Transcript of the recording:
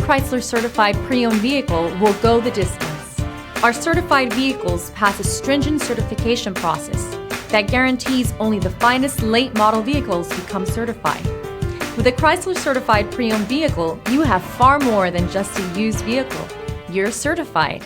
Chrysler certified pre-owned vehicle will go the distance. Our certified vehicles pass a stringent certification process that guarantees only the finest late model vehicles become certified. With a Chrysler certified pre-owned vehicle, you have far more than just a used vehicle. You're certified.